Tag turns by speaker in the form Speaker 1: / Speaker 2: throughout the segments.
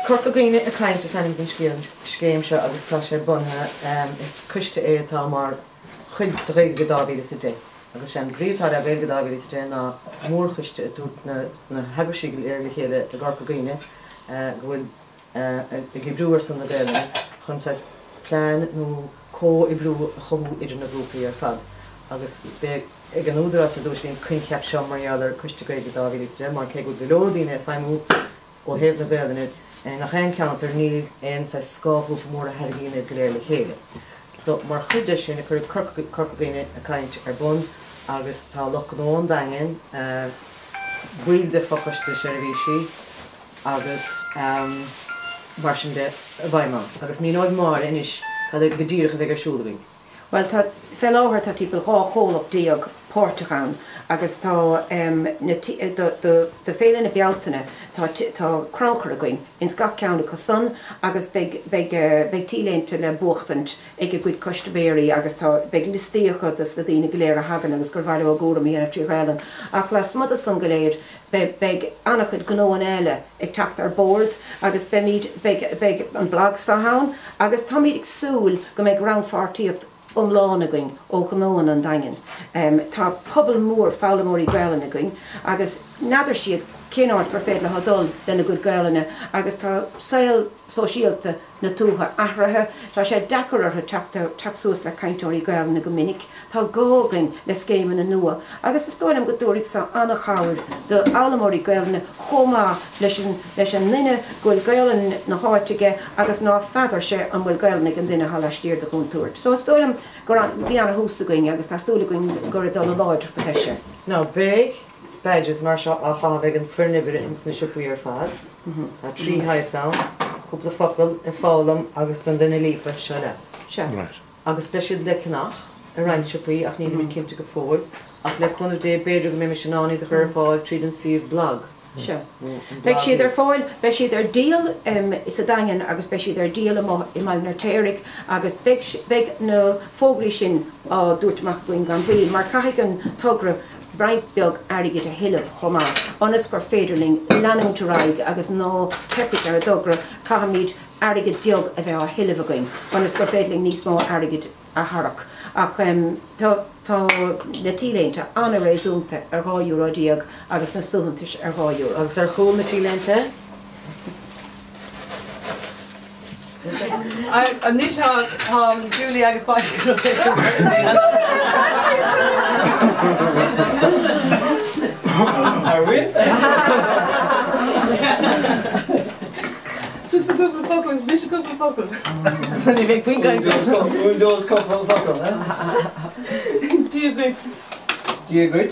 Speaker 1: Corca Dhuibhne a Caint is anything scéim seo agus tá sé bunthe is cuiste é tá mar chuid réil go dáhíle sa dé. Agus sé an bríomhtá a bhéil go dáhíle sa dé ná mór chuiste a dút na heagusíil ar le chéile a Corca Dhuibhne go bhfuil i gbrúar san na béile chun sais plán nó có I brú chomú idir na grúpaí ar fad. Agus ag an údra sa dúis bhíon cuin ceap seo marar cuiste go dáhíle sa dé, mar cé go golódaíine feimú ó héamh na béile nach ein counter níl ein sa scáú mór a hergéine go léir le chéile. So mar chuide sin a chur Corca Dhuibhne a Caint ar bun agus tá lochnón dagen bhuiil de focaiste sé a bhí si agus mar sin de a bhaimá. Agus mí nóid mar inis go ddíirech a bheith arsúlaí.
Speaker 2: Well, tá fel áhar tá típil rá chólach díag Portachán agus tá de féile na bealtaine tá cranchar a going in sca ceanna cosan agus beag tíléinte le buchtant ag a gcuid costabéirí agus tá beag listíocha is le dtíine go léir a hagan agus gur bhile a góra míana trí réilen. Ach le smad a san go léir beag annachchud gnóan eile ag teacht ar bord agus beag an blag sa hán agus tá míad ag súil go méid rangfartíocht lána going ó gnóan an daingen. Tá pobl mór fála mórí gaiilena going agus nadidir siad céáid gur féad le hadul den na good gaiilena agus tá saoil sosiálta na tútha ahrathe, tá sé decorathe teachsús le caiintóirí gaiilena go minic, tá gágain le scéimen na nua. Agus is stoilm go dúigh sa annach cháir de álamórí gaiilena chomá leis an nine goil gaiilen na háirteige agus ná fadar sé an bhfuil gaiilena an duine hallastíir de chun túirt. So stoilm gur bhí anna hústa going agus tá stúla going gur a dul láidir go teise.
Speaker 1: Ná Badges mar seo a chahabh an furnibre ins na siúpaí ar fad. Tá trí haisán, cúpla focail I fálam agus an duine lífa se leat. Agus be siad le cnach a rein siúpaí ach níl minn cinnte go fóil ach le chunú dé beidir go mé sin áí de chur fáil tríd an siomh blag.
Speaker 2: Sure. Beg siad ar fáil, be siad ar díal is a dagen agus be siad ar díal I mal nar téirigh agus beg na fógraí sin á dúirtach goin gan bhí, mar caiigh an tugra Bright beag airigid a hiileh chomá, onas gur féidirling leanúm raig agus ná tepic ar a dogra cahamíd airigid beag a bheith a hiileh again, onas gur féidirling níos mó airigid a harach. Ach tá na tíléinte anna réúnta ar €2 díag agus na suhantais ar €2.
Speaker 1: Agus ar chúl na tíléinte?
Speaker 3: Níos tá Julie agus
Speaker 4: Are we?
Speaker 3: This is a couple of buckles, this is a couple of buckles.
Speaker 4: Windows couple of buckles,
Speaker 3: Do you agree?
Speaker 4: Do you agree?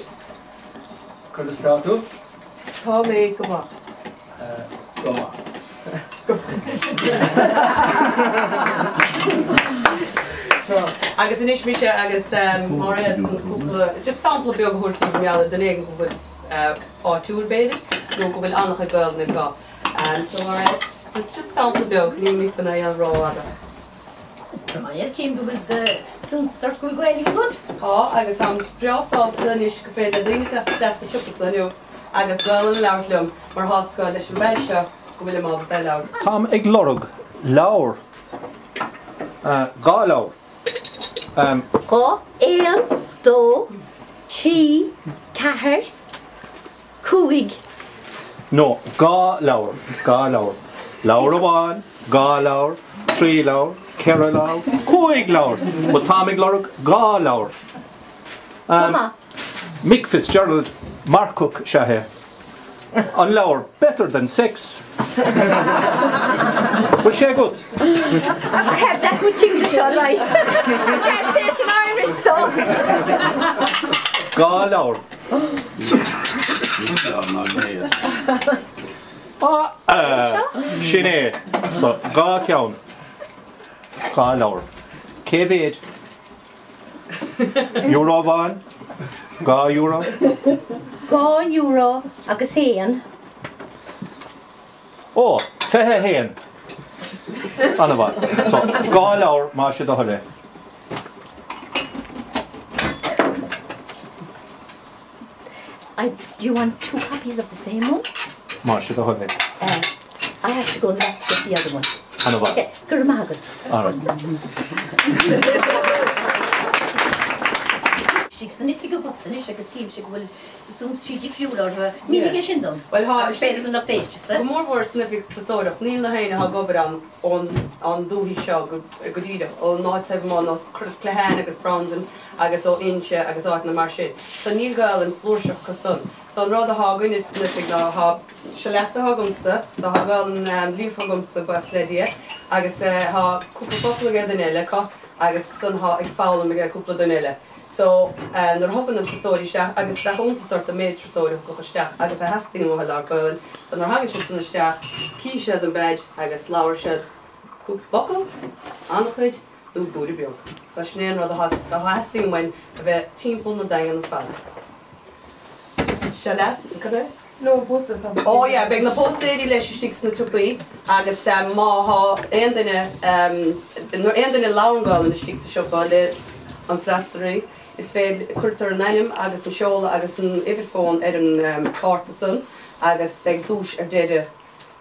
Speaker 4: Could have started?
Speaker 3: Call me, come on.
Speaker 4: Come on.
Speaker 3: So, agus inis mi sé agus marad just sample beag húirtí go meall den éigen go bhfuil áitiúil béidir, nó go bhfuil annach a gail na gá. So marad, it's just sample beag, ní mí bana an rá ada.
Speaker 5: Maia came with the soon start go going good.
Speaker 3: Agus am breásáilsa níos go féidir daoine de sa tupa nu agus gail an leirlumm mar háscáil leis an bheith seo go bhfuil má bheith leir.
Speaker 6: Tám ag lorug, laur, gá laur.
Speaker 5: Go, 1, 2, 3, 4, 5.
Speaker 6: No, gá laur, gá laur. Laur amháin, gá laur, 3 laur, 4 laur, 5 laur. But tám ag lorug, gá laur. Mick Fitzgerald, Marcook Shahe. On laur, better than 6. But she good.
Speaker 5: I have that much English on right. I can't say it in Irish though.
Speaker 6: Gá laur. Sinead. So, gá ceann. Gá laur. Cévéad. Euro bhain. Gá euro.
Speaker 5: €2 agus héan.
Speaker 6: Oh, fethe héan. Anna bhain. So, gá laur má siad a thuile.
Speaker 5: Do you want 2 copies of the same one?
Speaker 6: Má siad a thuile.
Speaker 5: I have to go back to get the other one.
Speaker 6: Hanna bhaile.
Speaker 5: Okay, go to Mahagan.
Speaker 6: All right.
Speaker 5: She's the nifty good and she can scheme she will some she diffuse or her. Maybe get in them.
Speaker 3: Well, ha,
Speaker 5: better than update.
Speaker 3: More worse than if you sort of Neil Lahane ha gober on do he shall good either. Or not have mon os Clahan agus Brandon agus o inche agus art na marché. So Neil girl and flourish of Casun. So rather hagen is sniffing now ha Shaletta hagumsa, so ha girl and leave hagumsa by Sledia. Agus ha couple bottle again the ka agus son ha ik foul them again couple the So, they're hoping them to sorry staff. I guess they're home to sort of made sorry go staff. I guess I has to know how going. So they're hanging in the staff. Key shed and bed. I guess lower shed. Cook vocal. Anchorage. Do booty bill. So Sinead rather has to when a team pull the dang in the fan. Shall I?
Speaker 7: No, poster.
Speaker 3: Oh yeah, big the post lady let she sticks in the tupi. I guess ma ha ending a long girl in the sticks to shop on it on Flastery. Is fed culture nanim agus an show agus an everphone an Cortasun agus beg douche dead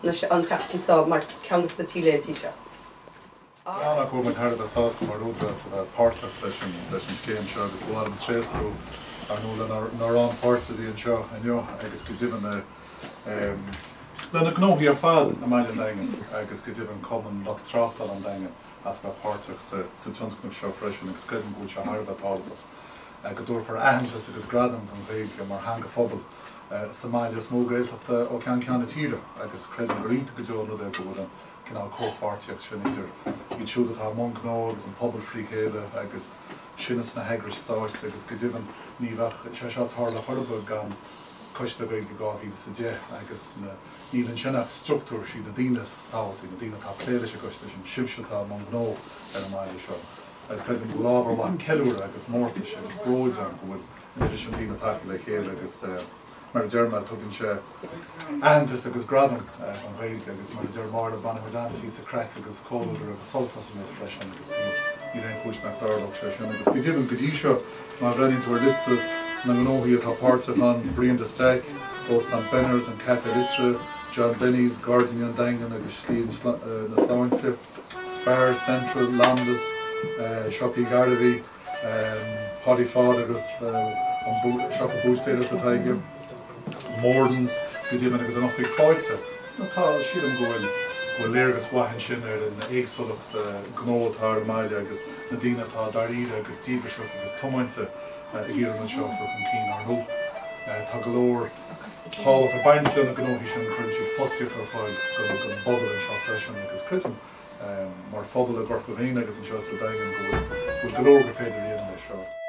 Speaker 3: na an captain saw mar counts the tea t-shirt.
Speaker 8: Ja, kom met haar de saus maar ook dat part of session game show dus we hadden stress zo aan naar aan parts die een show en ja, ik is gegeven dan ik nog hier vaad aan mijn dingen ik is gegeven common wat tracht aan dingen als bij parts of se chance kunnen show fresh en ik is gegeven goed haar dat al Ik heb door voor eigenlijk is graden van wegen maar hangen fobbel. Somalia is mogelijk dat ook kan het hier. Ik is krijgen breed gejoen dat ik worden kan al co-party action hier. Je should het haar monk nou is een public free hele. Ik is chinnes na hagger start. Ik is gegeven niet weg. Ik zat harde harde gaan. Kost bij gegaan wie de je. Ik is niet een chinne structuur. She de dienst houdt. De dienst had kleedje kost dus een shipshot haar monk nou en een maaie show. Als ik een global wat keller, als mortisch, als brood aan goed. In addition to the attack like here, als maar German toch een je. En dus als graden van weinig, als maar German de banen met aan vies crack, als colder, als salt als met fresh en als iedereen push naar daar ook zo. En als ik even gedisho, maar running to our list, dan know hier het parts van Brian de Stack, Boston Benners en Catherine John Denny's, Guardian Dangan, als Steen de Slowense, Spar Central, Landis. Shopping Gardaí, Potty Fod agus shop a boost at the time. Mordens, Skidman agus an offic fighter. No Paul Shillam go Lyrgus Wahan Shinner and the egg sort of Gnod Harmalia agus Nadina Ta Darida agus Tiber shop agus Tomoinse here on the shop from Keen Arno. Tagalore, Paul of the Bindslin of Gnohishan, Crunchy, Posture for a fight, going bubble and shop session agus Critum. Maar fobbelen Gorkoveen agus an seo sa dagen go galore go féidir in the show.